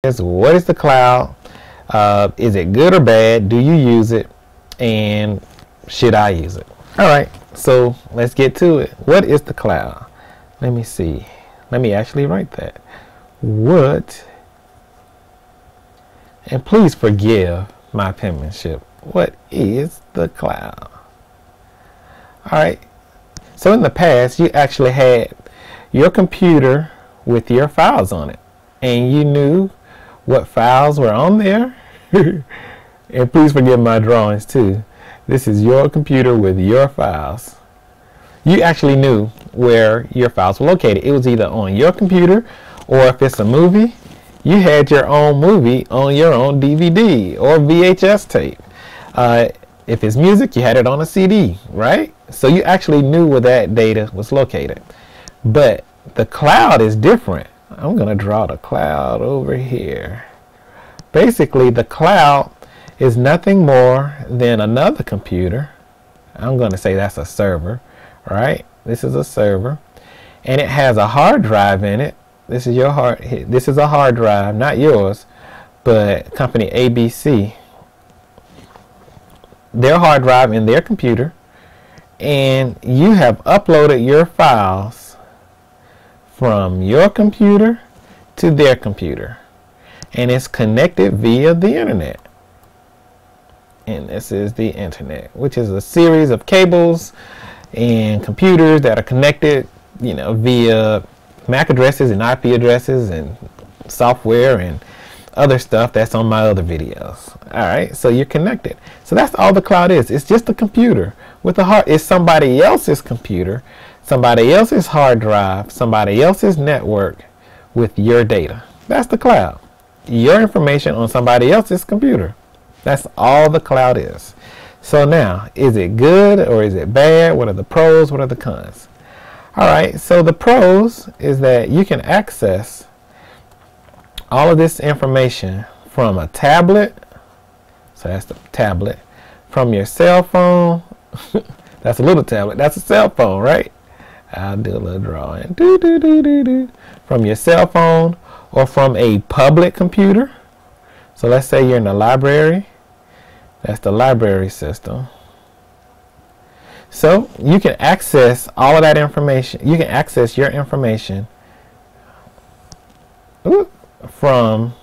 is, what is the cloud? Is it good or bad? Do you use it? And should I use it? All right, so let's get to it. What is the cloud? Let me see. Let me actually write that. What, and please forgive my penmanship. What is the cloud? All right, so in the past, you actually had your computer with your files on it, and you knew what files were on there. And please forgive my drawings too. This is your computer with your files. You actually knew where your files were located. It was either on your computer, or if it's a movie, you had your own movie on your own DVD or VHS tape. If it's music, you had it on a CD, right? So you actually knew where that data was located. But the cloud is different. I'm going to draw the cloud over here. Basically, the cloud is nothing more than another computer. I'm going to say that's a server, right? This is a server, and it has a hard drive in it. This is your hard. This is a hard drive, not yours, but company ABC. Their hard drive in their computer, and you have uploaded your files from your computer to their computer, and it's connected via the internet. And this is the internet, which is a series of cables and computers that are connected, you know, via MAC addresses and IP addresses and software and other stuff that's on my other videos. All right, so you're connected. So that's all the cloud is. It's just a computer with a hard. It's somebody else's computer, somebody else's hard drive, somebody else's network with your data. That's the cloud. Your information on somebody else's computer. That's all the cloud is. So now, is it good or is it bad? What are the pros? What are the cons? All right, so the pros is that you can access all of this information from a tablet. So that's the tablet. From your cell phone. That's a little tablet. That's a cell phone, right? I'll do a little drawing. From your cell phone or from a public computer. So let's say you're in the library. That's the library system. So you can access all of that information. You can access your information from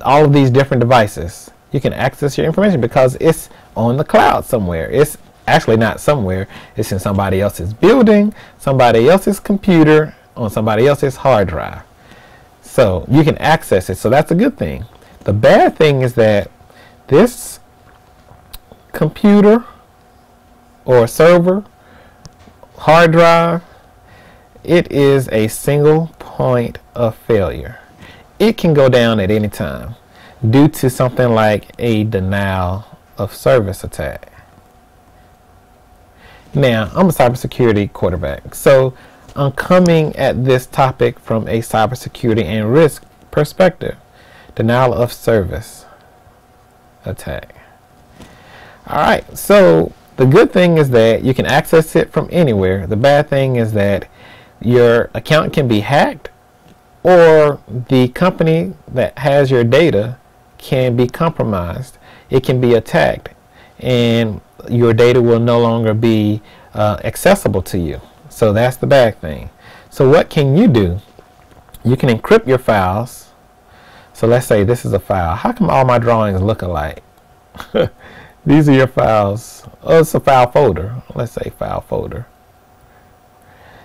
all of these different devices. You can access your information because it's on the cloud somewhere. It's actually not somewhere. It's in somebody else's building, somebody else's computer, on somebody else's hard drive. So you can access it. So that's a good thing. The bad thing is that this computer or server, hard drive, it is a single point of failure. It can go down at any time due to something like a denial of service attack. Now, I'm a cybersecurity quarterback, so I'm coming at this topic from a cybersecurity and risk perspective. Denial of service attack. All right, so the good thing is that you can access it from anywhere. The bad thing is that your account can be hacked, or the company that has your data can be compromised. It can be attacked, and your data will no longer be accessible to you. So that's the bad thing. So what can you do? You can encrypt your files. So let's say this is a file. How come all my drawings look alike? These are your files. Oh, it's a file folder. Let's say file folder.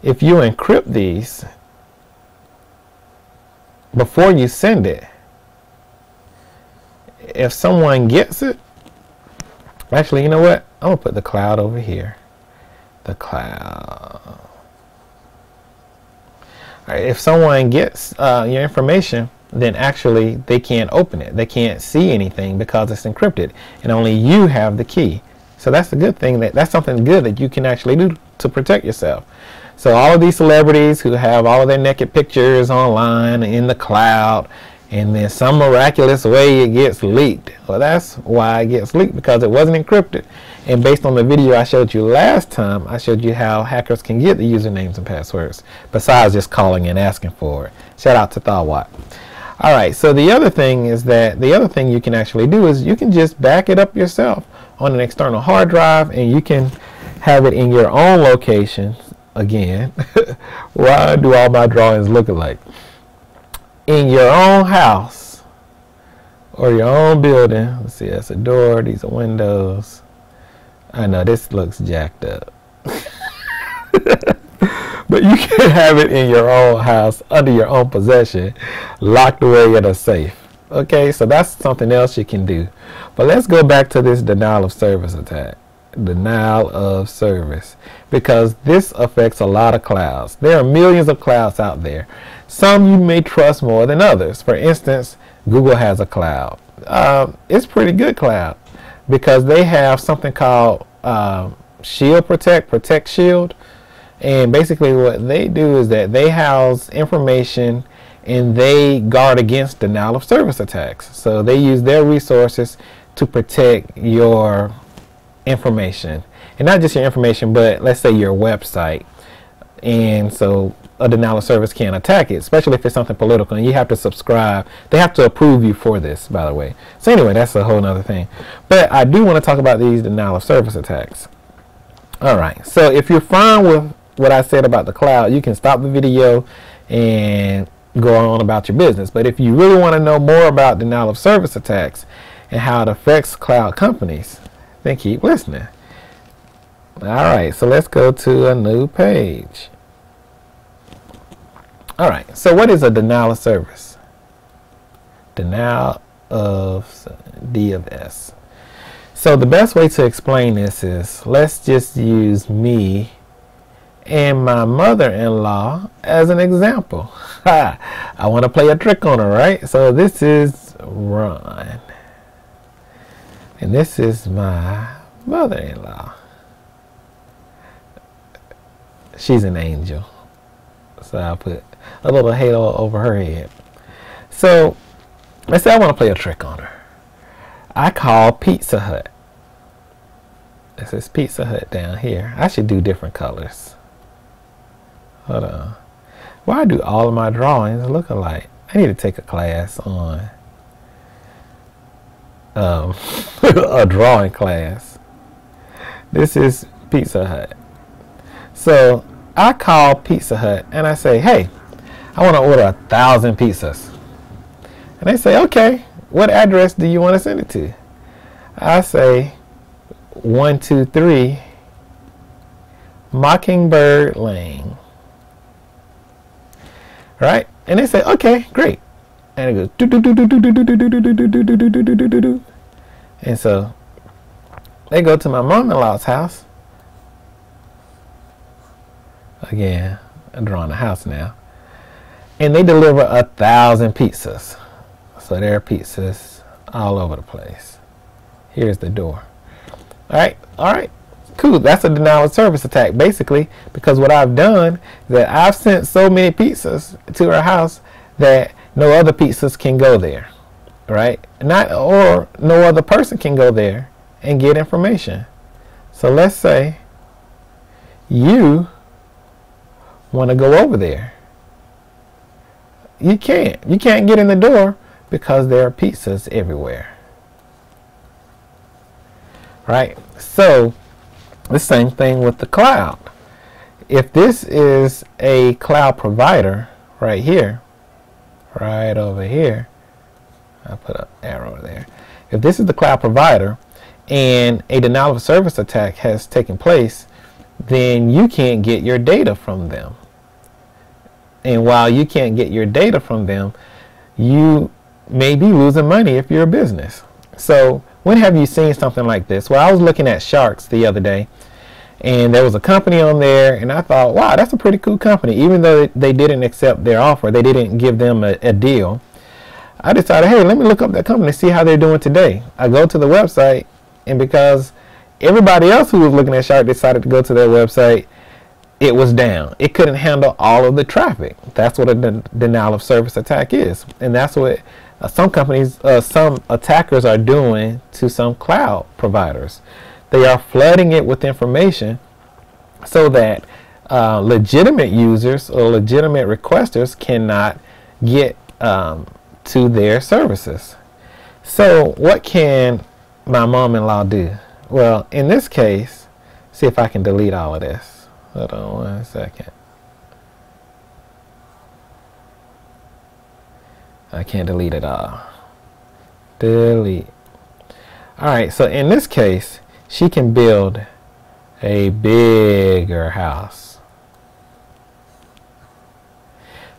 If you encrypt these before you send it, if someone gets it, actually, you know what? I'm going to put the cloud over here. The cloud. All right, if someone gets your information, then actually they can't open it. They can't see anything because it's encrypted, and only you have the key. So that's a good thing. That's something good that you can actually do to protect yourself. So all of these celebrities who have all of their naked pictures online in the cloud, and then some miraculous way it gets leaked. Well, that's why it gets leaked, because it wasn't encrypted. And based on the video I showed you last time, I showed you how hackers can get the usernames and passwords besides just calling and asking for it. Shout out to Thawat. All right, so the other thing is that the other thing you can actually do is you can just back it up yourself on an external hard drive, and you can have it in your own location. Again, why do all my drawings look alike? In your own house or your own building. Let's see, that's a door, these are windows. I know this looks jacked up. But you can have it in your own house, under your own possession, locked away in a safe. Okay, so that's something else you can do. But let's go back to this denial of service attack. Denial of service, because this affects a lot of clouds. There are millions of clouds out there. Some you may trust more than others. For instance, Google has a cloud. It's pretty good cloud because they have something called Shield Protect Shield, and basically what they do is that they house information and they guard against denial of service attacks. So they use their resources to protect your information, and not just your information, but let's say your website. And so a denial of service can't attack it, especially if it's something political and you have to subscribe. They have to approve you for this, by the way. So anyway, that's a whole nother thing. But I do want to talk about these denial of service attacks. All right, so if you're fine with what I said about the cloud, you can stop the video and go on about your business. But if you really want to know more about denial of service attacks and how it affects cloud companies, then keep listening. Alright, so let's go to a new page. Alright, so what is a denial of service? Denial of D of S. So the best way to explain this is, let's just use me and my mother-in-law as an example. I want to play a trick on her, right? So this is Ron. And this is my mother-in-law. She's an angel. So I'll put a little halo over her head. So let's say I want to play a trick on her. I call Pizza Hut. This is Pizza Hut down here. I should do different colors. Hold on. Why do all of my drawings look alike? I need to take a class on a drawing class. This is Pizza Hut. So I call Pizza Hut and I say, hey, I want to order 1,000 pizzas. And they say, okay, what address do you want to send it to? I say 123 Mockingbird Lane. Right? And they say, okay, great. And it goes do do do do do do do do do do do do do do do do do. And so they go to my mom-in-law's house. Again, I'm drawing a house now. And they deliver 1,000 pizzas. So there are pizzas all over the place. Here's the door. All right, cool. That's a denial of service attack, basically, because what I've done is that I've sent so many pizzas to her house that no other pizzas can go there, right? Or no other person can go there and get information. So let's say you want to go over there. You can't get in the door because there are pizzas everywhere, right? So the same thing with the cloud. If this is a cloud provider right here, right over here, I'll put an arrow there. If this is the cloud provider and a denial of service attack has taken place, then you can't get your data from them. And while you can't get your data from them, you may be losing money if you're a business. So when have you seen something like this? Well, I was looking at Sharks the other day, and there was a company on there, and I thought, wow, that's a pretty cool company. Even though they didn't accept their offer, they didn't give them a deal, I decided, hey, let me look up that company and see how they're doing today. I go to the website, and because everybody else who was looking at Shark decided to go to their website, it was down. It couldn't handle all of the traffic. That's what a denial of service attack is. And that's what some companies, some attackers are doing to some cloud providers. they are flooding it with information so that legitimate users or legitimate requesters cannot get to their services. So what can my mom-in-law do? Well, in this case, see if I can delete all of this. Hold on one second. I can't delete it all. Delete. Alright, so in this case, she can build a bigger house.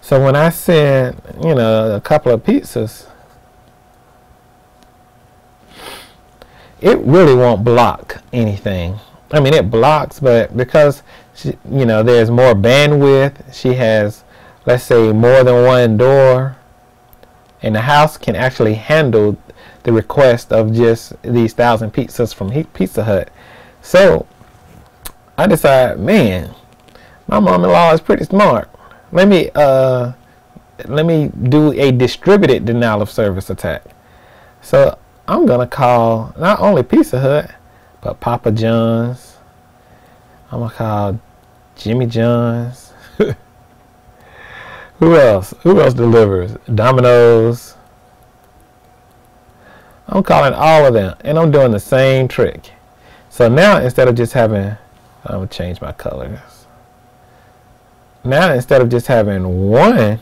So when I send, you know, a couple of pizzas, it really won't block anything. I mean, it blocks, but because she, you know, there's more bandwidth, she has, let's say, more than one door, and the house can actually handle the request of just these 1,000 pizzas from Pizza Hut. So I decided, man, my mom-in-law is pretty smart. Let me do a distributed denial of service attack. So I'm gonna call not only Pizza Hut, but Papa John's. I'm gonna call Jimmy John's. Who else? Who else delivers? Domino's. I'm calling all of them, and I'm doing the same trick. So now instead of just having, I'm gonna change my colors. Now instead of just having one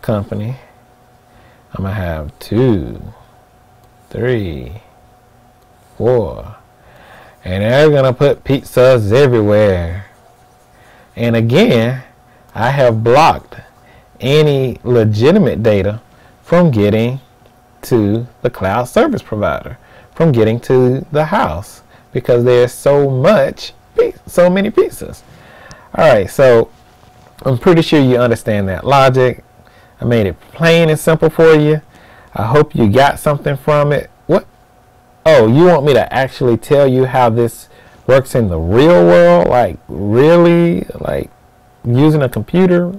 company, I'm gonna have 2, 3, 4, and they're gonna put pizzas everywhere. And again, I have blocked any legitimate data from getting to the cloud service provider, from getting to the house, because there's so many pizzas. Alright, so I'm pretty sure you understand that logic. I made it plain and simple for you. I hope you got something from it. What? Oh, you want me to actually tell you how this works in the real world? Like, really? Like, using a computer?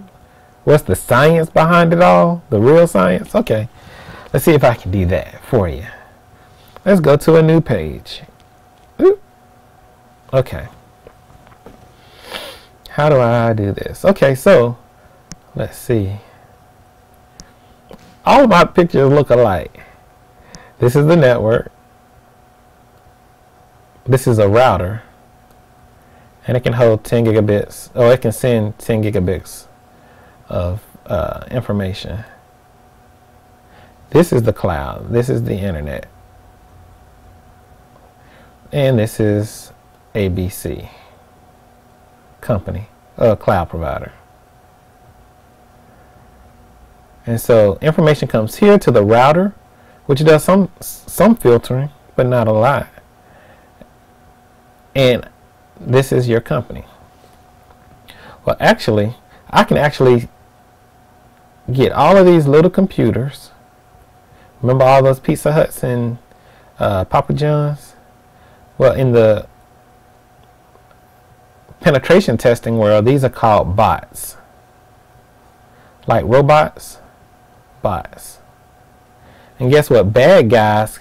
What's the science behind it all? The real science? Okay. Let's see if I can do that for you. Let's go to a new page. Ooh. Okay. How do I do this? Okay, so let's see. All of my pictures look alike. This is the network. This is a router. And it can hold 10 gigabits. Oh, it can send 10 gigabits of information. This is the cloud. This is the internet. And this is ABC company, cloud provider. And so information comes here to the router, which does some filtering, but not a lot. And this is your company. Well, actually, I can actually get all of these little computers. Remember all those Pizza Huts and Papa John's? Well, in the penetration testing world, these are called bots. Like robots, bots. And guess what? Bad guys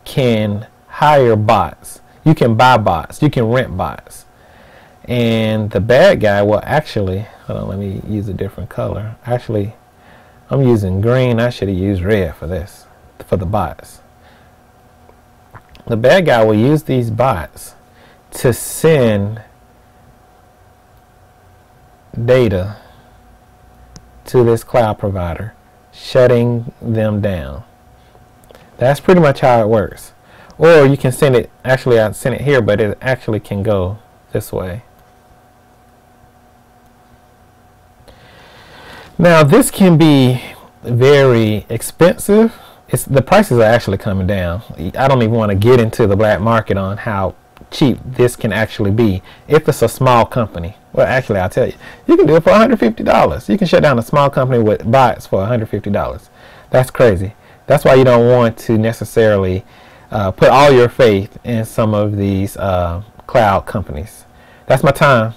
can hire bots. You can buy bots. You can rent bots. And the bad guy will actually, hold on, let me use a different color. Actually, I'm using green. I should have used red for this, for the bots. The bad guy will use these bots to send data to this cloud provider, shutting them down. That's pretty much how it works. Or you can send it, actually I sent it here, but it actually can go this way. Now this can be very expensive. The prices are actually coming down. I don't even want to get into the black market on how cheap this can actually be if it's a small company. Well, actually, I'll tell you, you can do it for $150. You can shut down a small company with bots for $150. That's crazy. That's why you don't want to necessarily put all your faith in some of these cloud companies. That's my time.